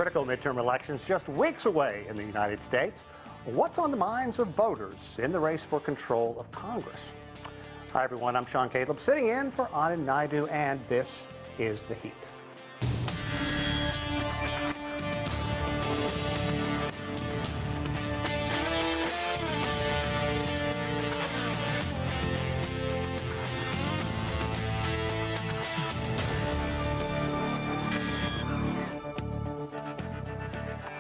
Critical midterm elections just weeks away in the United States. What's on the minds of voters in the race for control of Congress? Hi everyone, I'm Sean Caleb, sitting in for Anand Naidu, and this is The Heat.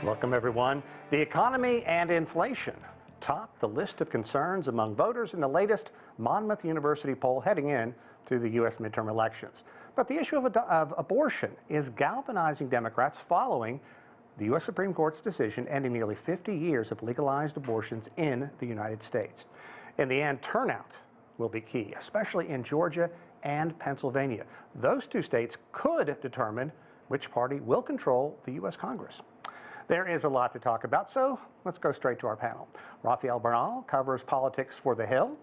Welcome everyone. The economy and inflation top the list of concerns among voters in the latest Monmouth University poll heading in to the U.S. midterm elections. But the issue of abortion is galvanizing Democrats following the U.S. Supreme Court's decision ending nearly 50 years of legalized abortions in the United States. In the end, turnout will be key, especially in Georgia and Pennsylvania. Those two states could determine which party will control the U.S. Congress. There is a lot to talk about, so let's go straight to our panel. Rafael Bernal covers politics for The Hill.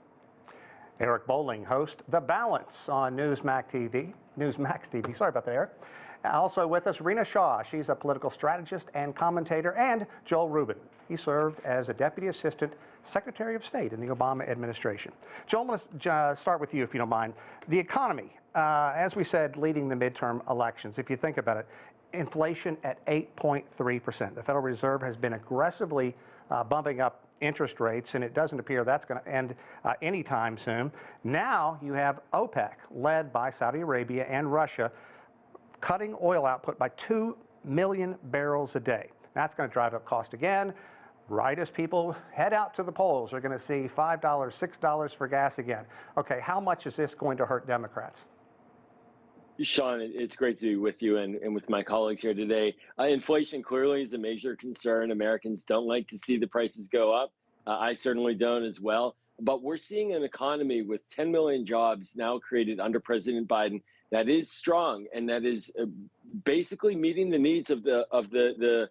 Eric Bolling hosts The Balance on Newsmax TV. Sorry about that, Eric. Also with us, Rina Shah. She's a political strategist and commentator. And Joel Rubin. He served as a Deputy Assistant Secretary of State in the Obama administration. Joel, I'm going to start with you, if you don't mind. The economy, as we said, leading the midterm elections. If you think about it, inflation at 8.3%. The Federal Reserve has been aggressively bumping up interest rates, and it doesn't appear that's going to end anytime soon. Now you have OPEC, led by Saudi Arabia and Russia, cutting oil output by 2 million barrels a day. That's going to drive up cost again. Right as people head out to the polls, they're going to see $5, $6 for gas again. Okay, how much is this going to hurt Democrats? Sean, it's great to be with you and with my colleagues here today. Inflation clearly is a major concern. Americans don't like to see the prices go up. I certainly don't as well. But we're seeing an economy with 10 million jobs now created under President Biden that is strong and that is basically meeting the needs of the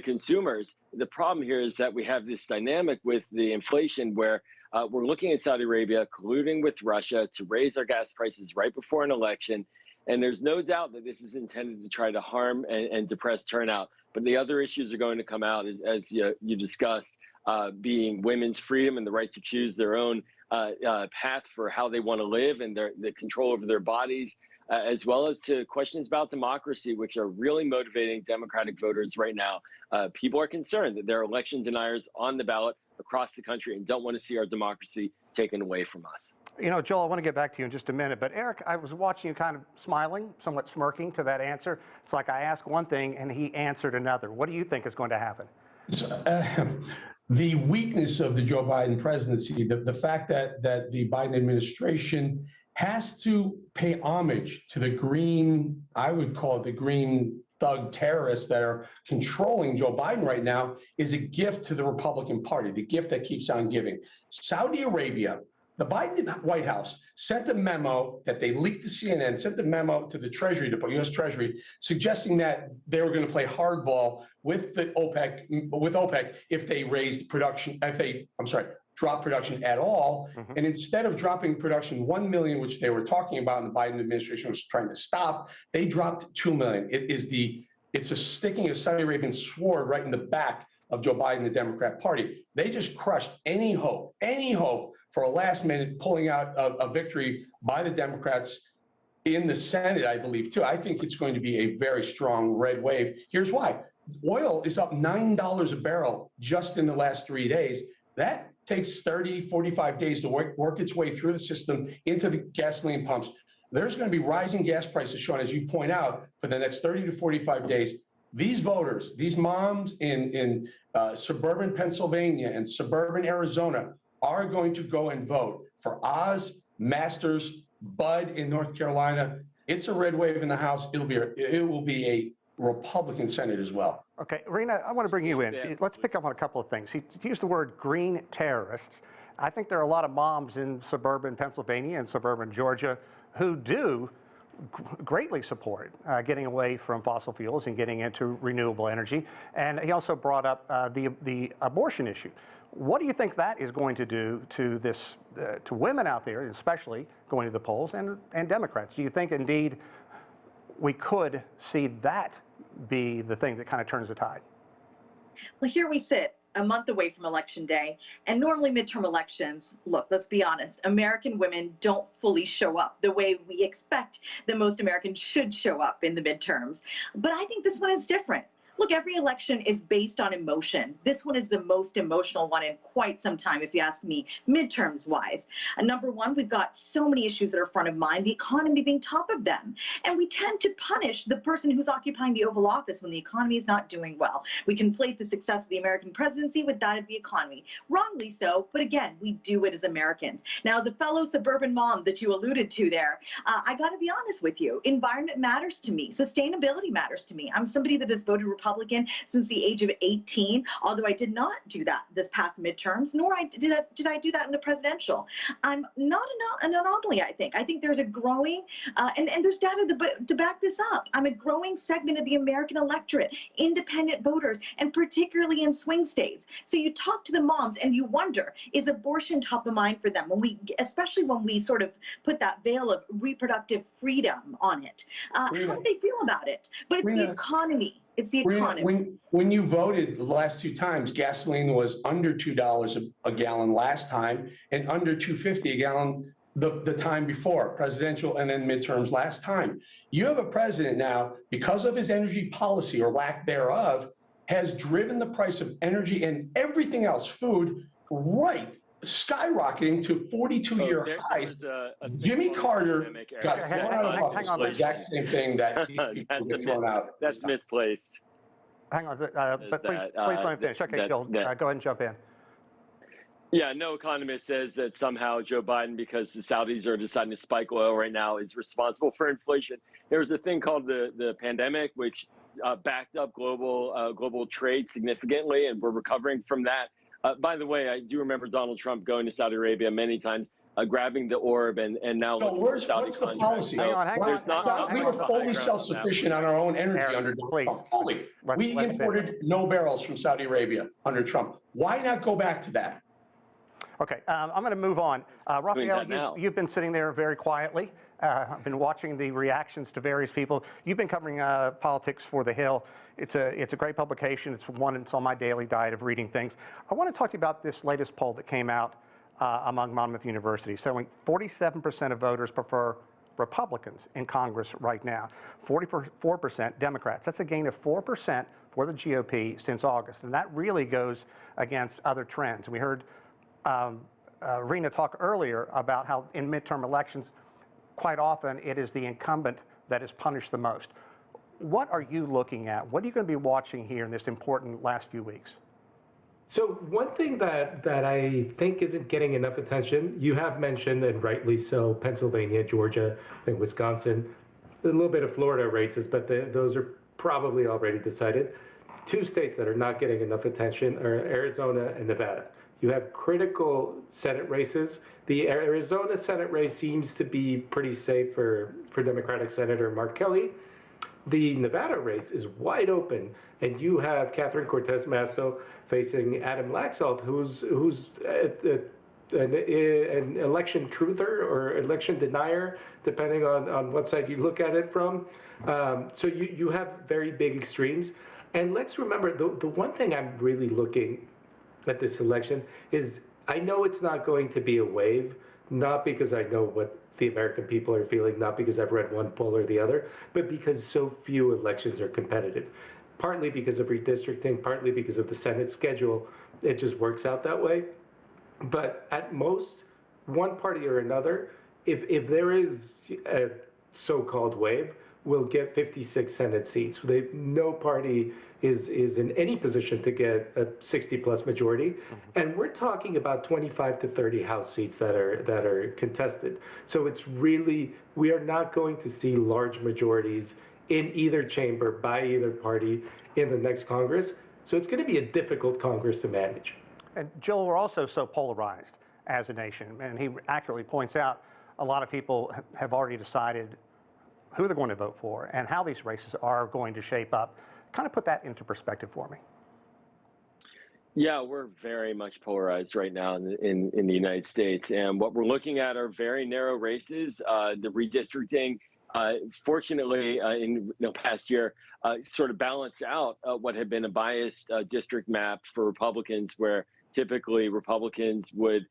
consumers. The problem here is that we have this dynamic with the inflation where we're looking at Saudi Arabia colluding with Russia to raise our gas prices right before an election. And there's no doubt that this is intended to try to harm and depress turnout. But the other issues are going to come out, as you discussed, being women's freedom and the right to choose their own path for how they want to live and the control over their bodies, as well as to questions about democracy, which are really motivating Democratic voters right now. People are concerned that there are election deniers on the ballot across the country and don't want to see our democracy taken away from us. You know, Joel, I want to get back to you in just a minute, but Eric, I was watching you kind of smiling, somewhat smirking to that answer. It's like I asked one thing and he answered another. What do you think is going to happen? The weakness of the Joe Biden presidency, the fact that the Biden administration has to pay homage to the green, I would call it the green thug terrorists that are controlling Joe Biden right now, is a gift to the Republican Party, the gift that keeps on giving. Saudi Arabia, the Biden White House sent a memo that they leaked to CNN, sent a memo to the Treasury Department, U.S. Treasury, suggesting that they were going to play hardball with OPEC if they raised production, drop production at all. Mm-hmm. And instead of dropping production 1 million, which they were talking about and the Biden administration was trying to stop, they dropped 2 million. It's a sticking a Saudi Arabian sword right in the back of Joe Biden, the Democrat Party. They just crushed any hope for a last minute pulling out a victory by the Democrats in the Senate, I believe, too. I think it's going to be a very strong red wave. Here's why. Oil is up $9 a barrel just in the last 3 days. That takes 30, 45 days to work its way through the system into the gasoline pumps. There's going to be rising gas prices, Sean, as you point out, for the next 30 to 45 days. These voters, these moms in suburban Pennsylvania and suburban Arizona are going to go and vote for Oz, Masters, Bud in North Carolina. It's a red wave in the House. It will be a Republican Senate as well. Okay, Rina, I want to bring you in. Yeah. Let's pick up on a couple of things. He used the word green terrorists. I think there are a lot of moms in suburban Pennsylvania and suburban Georgia who do greatly support getting away from fossil fuels and getting into renewable energy. And he also brought up the abortion issue. What do you think that is going to do to this, to women out there, especially going to the polls, and Democrats? Do you think indeed we could see that be the thing that kind of turns the tide? Well, here we sit, a month away from Election Day. And normally midterm elections, look, let's be honest, American women don't fully show up the way we expect that most Americans should show up in the midterms. But I think this one is different. Look, every election is based on emotion. This one is the most emotional one in quite some time, if you ask me, midterms wise. Number one, we've got so many issues that are front of mind, the economy being top of them. And we tend to punish the person who's occupying the Oval Office when the economy is not doing well. We conflate the success of the American presidency with that of the economy. Wrongly so, but again, we do it as Americans. Now, as a fellow suburban mom that you alluded to there, I got to be honest with you. Environment matters to me. Sustainability matters to me. I'm somebody that has voted Republican since the age of 18, although I did not do that this past midterms, nor did I do that in the presidential. I'm not an anomaly, I think. I think there's a growing, and there's data to back this up. I'm a growing segment of the American electorate, independent voters, and particularly in swing states. So you talk to the moms and you wonder, is abortion top of mind for them? Especially when we sort of put that veil of reproductive freedom on it. How do they feel about it? But it's the economy. It's the economy. Rina, when you voted the last two times, gasoline was under $2 a gallon last time and under $2.50 a gallon the time before, presidential and then midterms last time. You have a president now, because of his energy policy or lack thereof, has driven the price of energy and everything else, food, right, skyrocketing to 42-year highs. Jimmy Carter got thrown out of office for the exact same thing that these people get thrown out. That's misplaced. Hang on, but please let me finish. Okay, Jill, go ahead and jump in. Yeah, no economist says that somehow Joe Biden, because the Saudis are deciding to spike oil right now, is responsible for inflation. There was a thing called the pandemic, which backed up global trade significantly, and we're recovering from that. By the way, I do remember Donald Trump going to Saudi Arabia many times, grabbing the orb, and now what's the policy? Hang on. We were fully self-sufficient on our own energy under Donald Trump. Fully. We imported no barrels from Saudi Arabia under Trump. Why not go back to that? Okay, I'm going to move on. Rafael, you've been sitting there very quietly. I've been watching the reactions to various people. You've been covering politics for The Hill. It's a great publication. It's one that's on my daily diet of reading things. I want to talk to you about this latest poll that came out among Monmouth University, showing 47% of voters prefer Republicans in Congress right now, 44% Democrats. That's a gain of 4% for the GOP since August, and that really goes against other trends. We heard Rina talk earlier about how in midterm elections, quite often it is the incumbent that is punished the most. What are you looking at? What are you going to be watching here in this important last few weeks? So one thing that I think isn't getting enough attention, you have mentioned, and rightly so, Pennsylvania, Georgia, I think Wisconsin, a little bit of Florida races, but those are probably already decided. Two states that are not getting enough attention are Arizona and Nevada. You have critical Senate races. The Arizona Senate race seems to be pretty safe for Democratic Senator Mark Kelly. The Nevada race is wide open, and you have Catherine Cortez Masto facing Adam Laxalt, who's an election truther or election denier, depending on what side you look at it from. So you have very big extremes. And let's remember, the one thing I'm really looking at this election is, I know it's not going to be a wave, not because I know what the American people are feeling, not because I've read one poll or the other, but because so few elections are competitive. Partly because of redistricting, partly because of the Senate schedule. It just works out that way. But at most, one party or another, if there is a so-called wave, will get 56 Senate seats. No party is in any position to get a 60-plus majority, and we're talking about 25 to 30 House seats that are contested. So it's really, we are not going to see large majorities in either chamber by either party in the next Congress. So it's going to be a difficult Congress to manage. And Joel, we're also so polarized as a nation, and he accurately points out a lot of people have already decided who they're going to vote for and how these races are going to shape up. Kind of put that into perspective for me. Yeah, we're very much polarized right now in the United States. And what we're looking at are very narrow races. The redistricting Fortunately, in the past year, sort of balanced out what had been a biased district map for Republicans, where typically Republicans would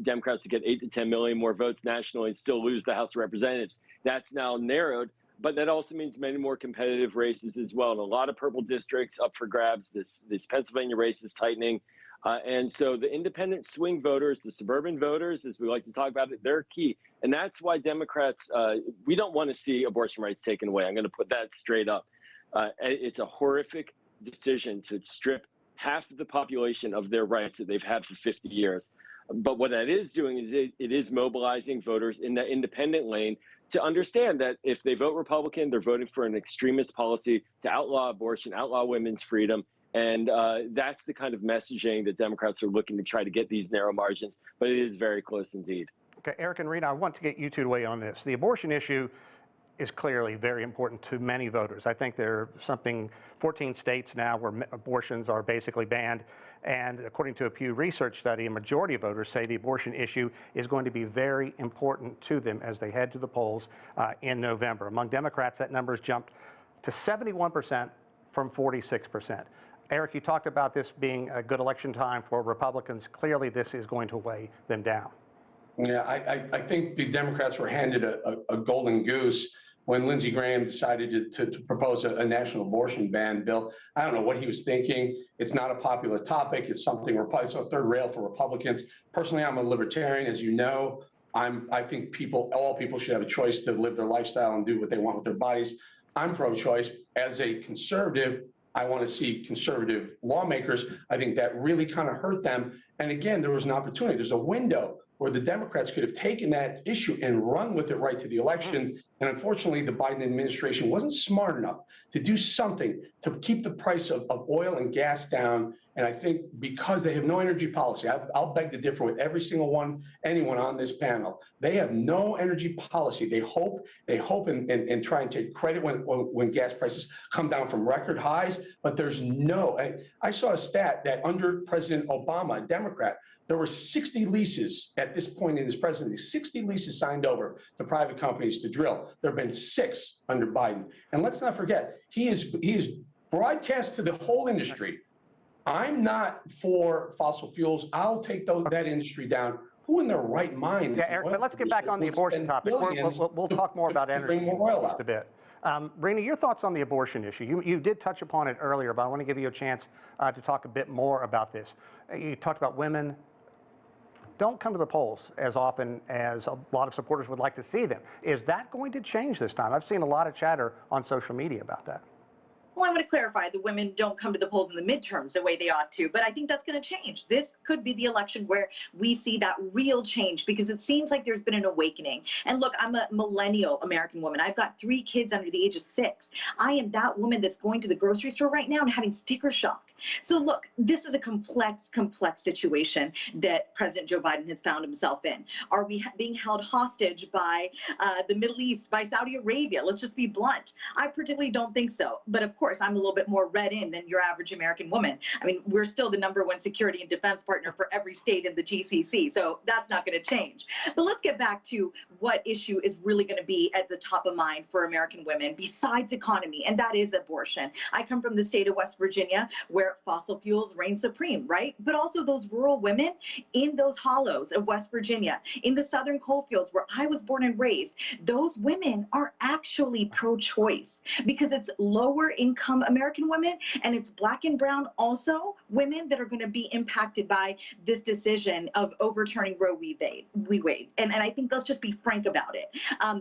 Democrats would get 8 to 10 million more votes nationally and still lose the House of Representatives. That's now narrowed, but that also means many more competitive races as well, and a lot of purple districts up for grabs. This Pennsylvania race is tightening. And so the independent swing voters, the suburban voters, as we like to talk about it, they're key. And that's why Democrats, we don't want to see abortion rights taken away. I'm going to put that straight up. It's a horrific decision to strip half of the population of their rights that they've had for 50 years. But what that is doing is it is mobilizing voters in that independent lane to understand that if they vote Republican, they're voting for an extremist policy to outlaw abortion, outlaw women's freedom. And that's the kind of messaging that Democrats are looking to try to get these narrow margins, but it is very close indeed. Okay, Eric and Rina, I want to get you two to weigh on this. The abortion issue is clearly very important to many voters. I think there are 14 states now where abortions are basically banned. And according to a Pew Research study, a majority of voters say the abortion issue is going to be very important to them as they head to the polls in November. Among Democrats, that number has jumped to 71% from 46%. Eric, you talked about this being a good election time for Republicans. Clearly, this is going to weigh them down. Yeah, I think the Democrats were handed a golden goose when Lindsey Graham decided to propose a national abortion ban bill. I don't know what he was thinking. It's not a popular topic. It's something it's a third rail for Republicans. Personally, I'm a libertarian, as you know. I think all people should have a choice to live their lifestyle and do what they want with their bodies. I'm pro-choice. As a conservative, I want to see conservative lawmakers. I think that really kind of hurt them. And again, there was an opportunity. There's a window where the Democrats could have taken that issue and run with it right to the election. And unfortunately, the Biden administration wasn't smart enough to do something to keep the price of oil and gas down. And I think because they have no energy policy, I'll beg to differ with anyone on this panel. They have no energy policy. They hope and try and take credit when gas prices come down from record highs, but there's I saw a stat that under President Obama, a Democrat, there were 60 leases at this point in his presidency, 60 leases signed over to private companies to drill. There have been 6 under Biden. And let's not forget, he is broadcast to the whole industry. I'm not for fossil fuels. I'll take that industry down. Who in their right mind? Yeah, Eric, but let's get back on the abortion topic. We'll talk more about energy in just a bit. Rina, your thoughts on the abortion issue. You did touch upon it earlier, but I want to give you a chance to talk a bit more about this. You talked about women don't come to the polls as often as a lot of supporters would like to see them. Is that going to change this time? I've seen a lot of chatter on social media about that. Well, I want to clarify the women don't come to the polls in the midterms the way they ought to, but I think that's going to change. This could be the election where we see that real change because it seems like there's been an awakening. And look, I'm a millennial American woman. I've got 3 kids under the age of 6. I am that woman that's going to the grocery store right now and having sticker shock. So look, this is a complex situation that President Joe Biden has found himself in. Are we being held hostage by the Middle East, by Saudi Arabia? Let's just be blunt. I particularly don't think so. But of course, I'm a little bit more read in than your average American woman. I mean, we're still the #1 security and defense partner for every state in the GCC. So that's not going to change. But let's get back to what issue is really going to be at the top of mind for American women besides economy, and that is abortion. I come from the state of West Virginia, where fossil fuels reign supreme, right? But also those rural women in those hollows of West Virginia, in the southern coal fields where I was born and raised, those women are actually pro-choice because it's lower income American women and it's Black and brown also women that are going to be impacted by this decision of overturning Roe v. Wade. And I think let's just be frank about it.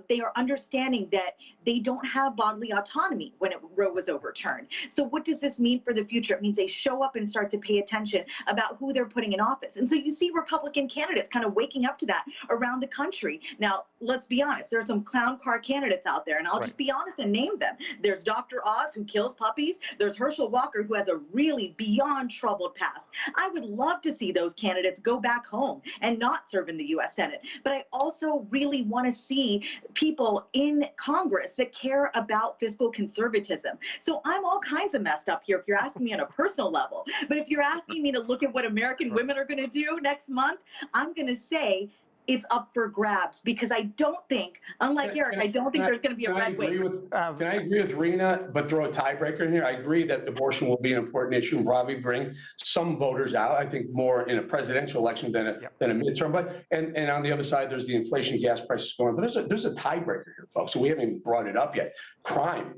They are understanding that they don't have bodily autonomy when Roe was overturned. So what does this mean for the future? It means they show up and start to pay attention about who they're putting in office. And so you see Republican candidates kind of waking up to that around the country. Now, let's be honest, there are some clown car candidates out there, and I'll just be honest and name them. There's Dr. Oz, who kills puppies. There's Herschel Walker, who has a really beyond troubled past. I would love to see those candidates go back home and not serve in the U.S. Senate. But I also really want to see people in Congress that care about fiscal conservatism. So I'm all kinds of messed up here if you're asking me on a personal level. But if you're asking me to look at what American women are going to do next month, I'm going to say, it's up for grabs, because I don't think, unlike Eric, I don't think there's going to be a red wave. Can I agree with Rina, but throw a tiebreaker in here? I agree that abortion will be an important issue and probably bring some voters out. I think more in a presidential election than a midterm. But and on the other side, there's the inflation, gas prices going. But there's a tiebreaker here, folks. So we haven't even brought it up yet. Crime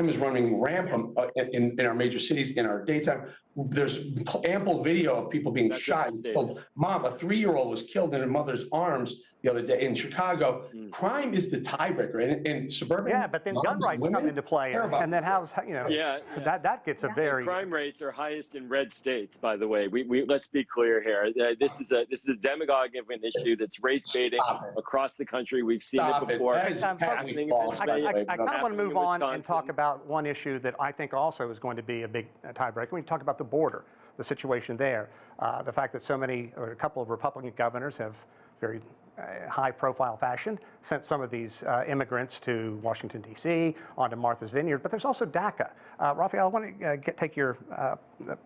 is running rampant in our major cities in our daytime. There's ample video of people being shot and killed. Mom, a 3-year-old was killed in her mother's arms the other day in Chicago. Crime is the tiebreaker in suburban. Yeah, but then gun rights come into play, and then that gets a very crime rates are highest in red states. By the way, we let's be clear here. This is a demagogue of an issue that's race baiting across the country. We've seen it before. I kind of want to move on and talk about one issue that I think also is going to be a big tiebreaker. When you talk about the border, the situation there, the fact that a couple of Republican governors have very high-profile fashion sent some of these immigrants to Washington, D.C., onto Martha's Vineyard. But there's also DACA. Rafael, I want to take your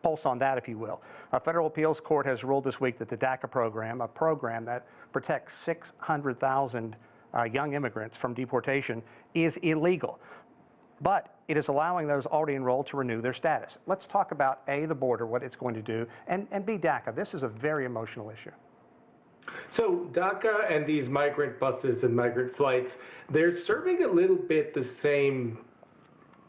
pulse on that, if you will. A federal appeals court has ruled this week that the DACA program, a program that protects 600,000 young immigrants from deportation, is illegal. But it is allowing those already enrolled to renew their status. Let's talk about A, the border, what it's going to do, and B, DACA. This is a very emotional issue. So DACA and these migrant buses and migrant flights, they're serving a little bit the same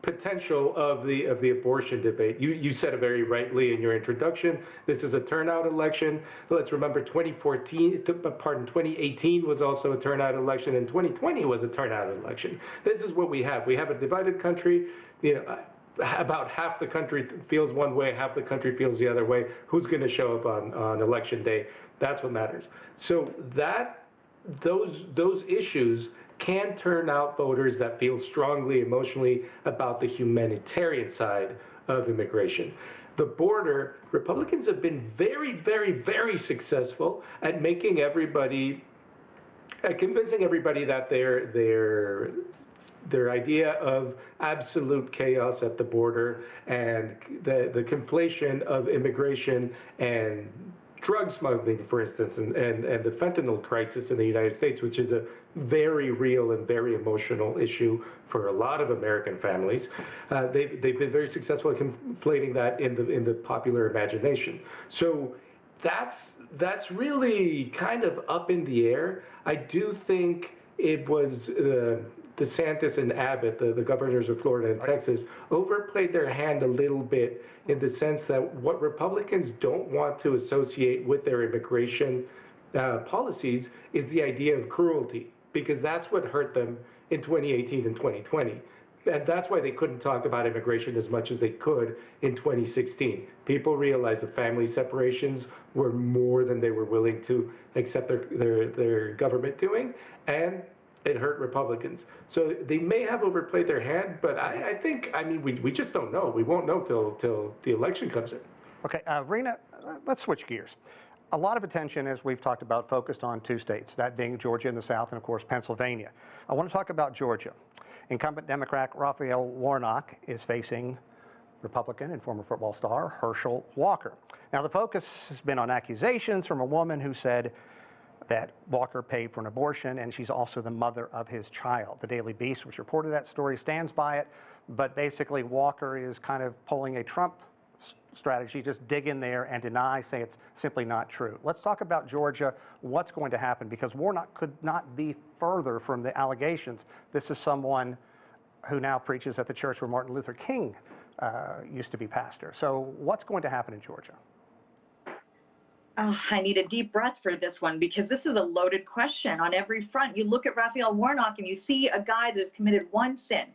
potential of the abortion debate. You said it very rightly in your introduction. This is a turnout election. Let's remember 2018 was also a turnout election, and 2020 was a turnout election. This is what we have. We have a divided country. About half the country feels one way, half the country feels the other way. Who's going to show up on election day? That's what matters. So those issues can turn out voters that feel strongly emotionally about the humanitarian side of immigration. The border, Republicans have been very, very, very successful at making everybody, convincing everybody that their idea of absolute chaos at the border and the conflation of immigration and drug smuggling, for instance, and the fentanyl crisis in the United States, which is a very real and very emotional issue for a lot of American families. They've been very successful at conflating that in the popular imagination. So that's really kind of up in the air. I do think it was DeSantis and Abbott, the governors of Florida and Texas, overplayed their hand a little bit in the sense that what Republicans don't want to associate with their immigration policies is the idea of cruelty, because that's what hurt them in 2018 and 2020. And that's why they couldn't talk about immigration as much as they could in 2016. People realized that family separations were more than they were willing to accept their government doing, and it hurt Republicans. So they may have overplayed their hand, but I think, we just don't know. We won't know till the election comes in. Okay, Rina, let's switch gears. A lot of attention, as we've talked about, focused on two states, that being Georgia in the south and, of course, Pennsylvania. I want to talk about Georgia. Incumbent Democrat Rafael Warnock is facing Republican and former football star Herschel Walker. Now, the focus has been on accusations from a woman who said that Walker paid for an abortion, and she's also the mother of his child. The Daily Beast, which reported that story, stands by it, but basically Walker is kind of pulling a Trump strategy, just dig in there and deny, say it's simply not true. Let's talk about Georgia, what's going to happen, because Warnock could not be further from the allegations. This is someone who now preaches at the church where Martin Luther King used to be pastor. So what's going to happen in Georgia? Oh, I need a deep breath for this one, because this is a loaded question on every front. You look at Rafael Warnock and you see a guy that has committed one sin,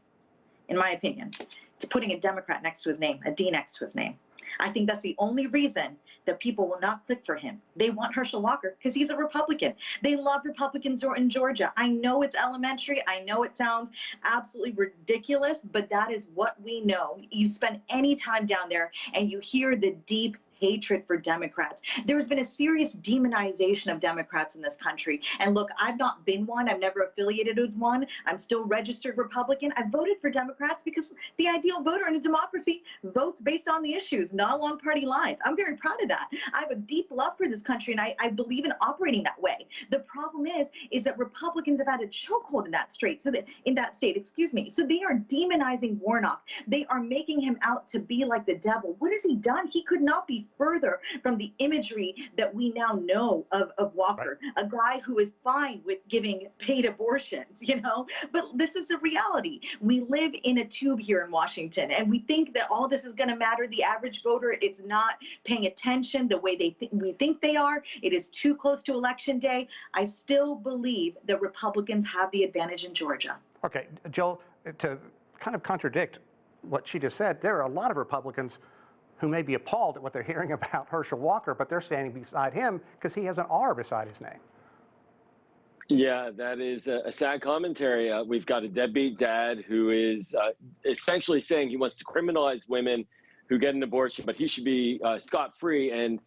in my opinion. It's putting a Democrat next to his name, a D next to his name. I think that's the only reason that people will not click for him. They want Herschel Walker because he's a Republican. They love Republicans in Georgia. I know it's elementary. I know it sounds absolutely ridiculous, but that is what we know. You spend any time down there and you hear the deep hatred for Democrats. There has been a serious demonization of Democrats in this country. And look, I've not been one. I've never affiliated as one. I'm still registered Republican. I voted for Democrats because the ideal voter in a democracy votes based on the issues, not along party lines. I'm very proud of that. I have a deep love for this country, and I believe in operating that way. The problem is that Republicans have had a chokehold in that state. So they are demonizing Warnock. They are making him out to be like the devil. What has he done? He could not be further from the imagery that we now know of Walker, a guy who is fine with giving paid abortions, But this is a reality. We live in a tube here in Washington, and we think that all this is going to matter. The average voter is not paying attention the way we think they are. It is too close to Election Day. I still believe that Republicans have the advantage in Georgia. Okay, Joel, to kind of contradict what she just said, there are a lot of Republicans who may be appalled at what they're hearing about Herschel Walker, but they're standing beside him because he has an R beside his name. Yeah, that is a sad commentary. We've got a deadbeat dad who is essentially saying he wants to criminalize women who get an abortion, but he should be scot-free and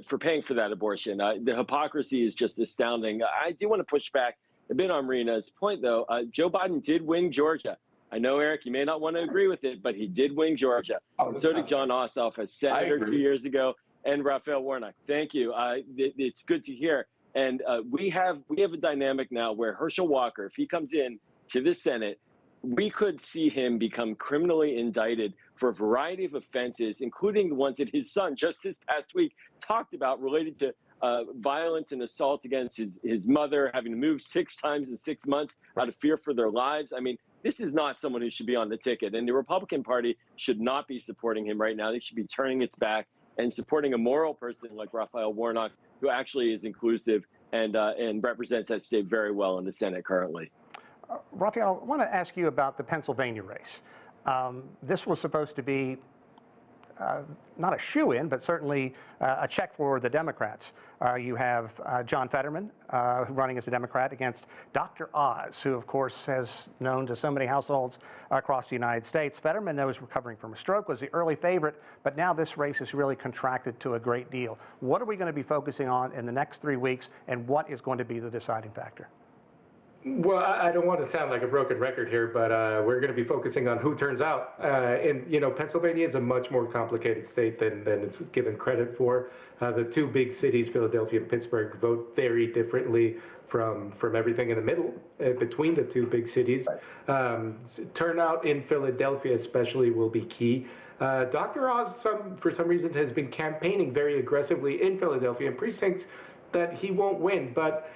for paying for that abortion. The hypocrisy is just astounding. I do want to push back a bit on Rina's point, though. Joe Biden did win Georgia. I know, Eric, you may not want to agree with it, but he did win Georgia. So did John Ossoff as senator 2 years ago, and Rafael Warnock. Thank you. It's good to hear. And we have a dynamic now where Herschel Walker, if he comes in to the Senate, we could see him become criminally indicted for a variety of offenses, including the ones that his son just this past week talked about related to violence and assault against his mother, having to move 6 times in 6 months out of fear for their lives. I mean, this is not someone who should be on the ticket, and the Republican Party should not be supporting him right now. They should be turning its back and supporting a moral person like Rafael Warnock, who actually is inclusive and represents that state very well in the Senate currently. Rafael, I want to ask you about the Pennsylvania race. This was supposed to be not a shoo-in, but certainly a check for the Democrats. You have John Fetterman running as a Democrat against Dr. Oz, who, of course, has known to so many households across the United States. Fetterman, though, is recovering from a stroke, was the early favorite, but now this race has really contracted to a great deal. What are we going to be focusing on in the next 3 weeks, and what is going to be the deciding factor? Well, I don't want to sound like a broken record here, but we're going to be focusing on who turns out. And, Pennsylvania is a much more complicated state than it's given credit for. The 2 big cities, Philadelphia and Pittsburgh, vote very differently from everything in the middle between the 2 big cities. Turnout in Philadelphia especially will be key. Dr. Oz, for some reason, has been campaigning very aggressively in Philadelphia in precincts that he won't win. But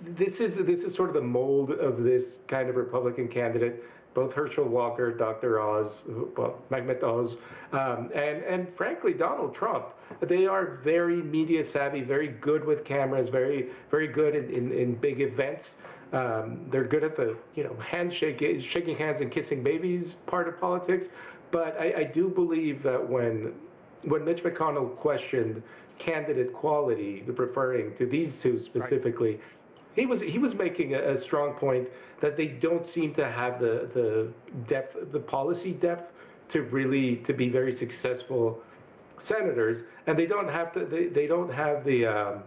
this is sort of the mold of this kind of Republican candidate. Both Herschel Walker, Dr. Oz, Mehmet Oz, and frankly Donald Trump. They are very media savvy, very good with cameras, very good in big events. They're good at the shaking hands and kissing babies part of politics. But I do believe that when Mitch McConnell questioned candidate quality, referring to these 2 specifically. Right. He was making a strong point that they don't seem to have the depth, the policy depth to be very successful senators, and they don't have the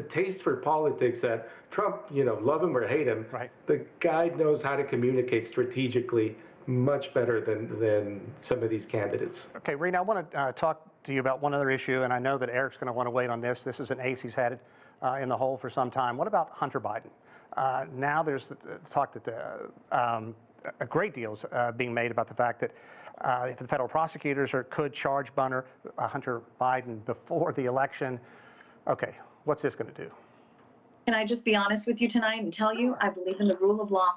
taste for politics that Trump, love him or hate him. Right. The guy knows how to communicate strategically much better than some of these candidates. Okay, Rina, I want to talk to you about one other issue, and I know that Eric's going to want to wait on this. This is an ace he's had in the hole for some time. What about Hunter Biden? Now there's talk that a great deal is being made about the fact that if the federal prosecutors could charge Hunter Biden before the election. Okay, what's this going to do? Can I just be honest with you tonight and tell you, I believe in the rule of law.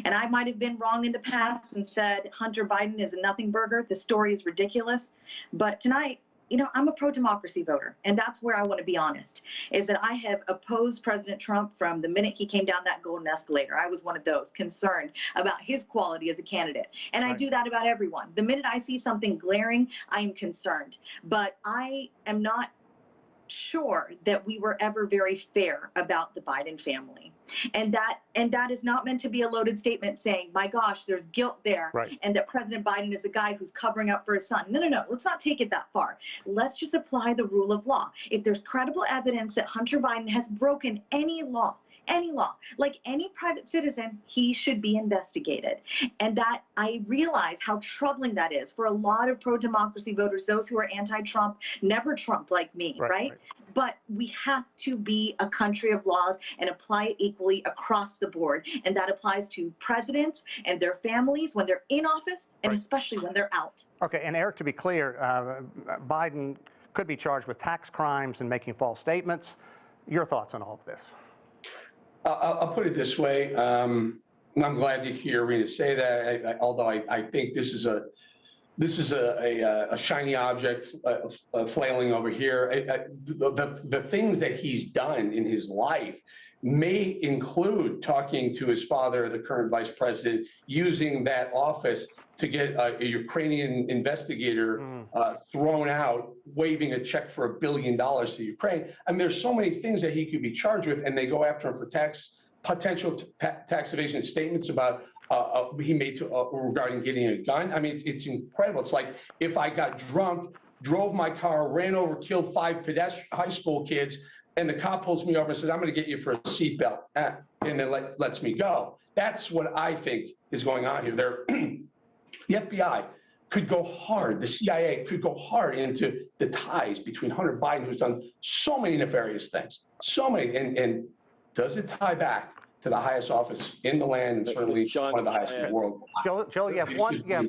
And I might have been wrong in the past and said Hunter Biden is a nothing burger. The story is ridiculous. But tonight, I'm a pro-democracy voter, and that's where I want to be honest, is that I have opposed President Trump from the minute he came down that golden escalator. I was one of those concerned about his quality as a candidate, and I do that about everyone. The minute I see something glaring, I am concerned. But I am not sure that we were ever very fair about the Biden family. And that is not meant to be a loaded statement saying, my gosh, there's guilt there, Right. and that President Biden is a guy who's covering up for his son. No. Let's not take it that far. Let's just apply the rule of law. If there's credible evidence that Hunter Biden has broken any law, like any private citizen, he should be investigated. And that, I realize how troubling that is for a lot of pro-democracy voters, those who are anti-Trump, never Trump like me, right? But we have to be a country of laws and apply it equally across the board. And that applies to presidents and their families when they're in office, and especially when they're out. Okay, and Eric, to be clear, Biden could be charged with tax crimes and making false statements. Your thoughts on all of this? I'll put it this way. I'm glad to hear Rina say that. Although I think this is a shiny object flailing over here. The things that he's done in his life may include talking to his father, the current vice president, using that office to get a Ukrainian investigator thrown out, waving a check for $1 billion to Ukraine. I mean, there's so many things that he could be charged with, and they go after him for potential tax evasion statements about he made regarding getting a gun. I mean, it's incredible. It's like if I got drunk, drove my car, ran over, killed 5 high school kids, and the cop pulls me over and says, I'm going to get you for a seatbelt, and then lets me go. That's what I think is going on here. The FBI could go hard, the CIA could go hard into the ties between Hunter Biden, who's done so many nefarious things, so many, and does it tie back to the highest office in the land, and certainly one of the highest in the world? Joel, you have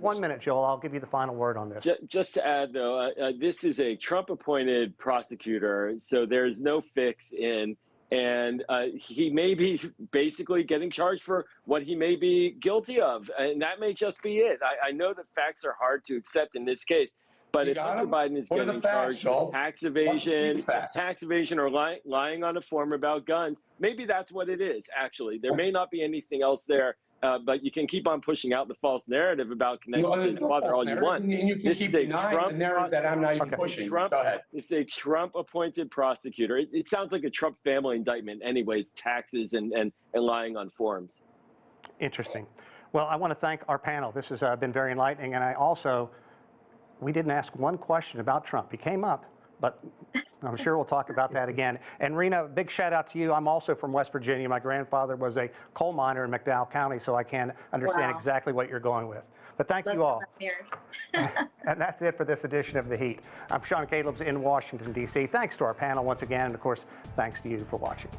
1 minute, Joel. I'll give you the final word on this. Just to add, though, this is a Trump-appointed prosecutor, so there's no fix in, and he may be basically getting charged for what he may be guilty of, and that may just be it. I know that facts are hard to accept in this case, but if Hunter Biden is getting charged with tax evasion or lying on a form about guns, maybe that's what it is, actually. There may not be anything else there, but you can keep on pushing out the false narrative about connecting to his father all you want. And you can keep denying the narrative that I'm not even pushing. Go ahead. It's a Trump-appointed prosecutor. It sounds like a Trump family indictment anyways, taxes and lying on forms. Interesting. Well, I want to thank our panel. This has been very enlightening, and we didn't ask one question about Trump. He came up, but I'm sure we'll talk about that again. And Rina, big shout out to you. I'm also from West Virginia. My grandfather was a coal miner in McDowell County, so I can understand exactly what you're going with. But thank you all. And that's it for this edition of The Heat. I'm Sean Caleb's in Washington, D.C. Thanks to our panel once again, and of course, thanks to you for watching.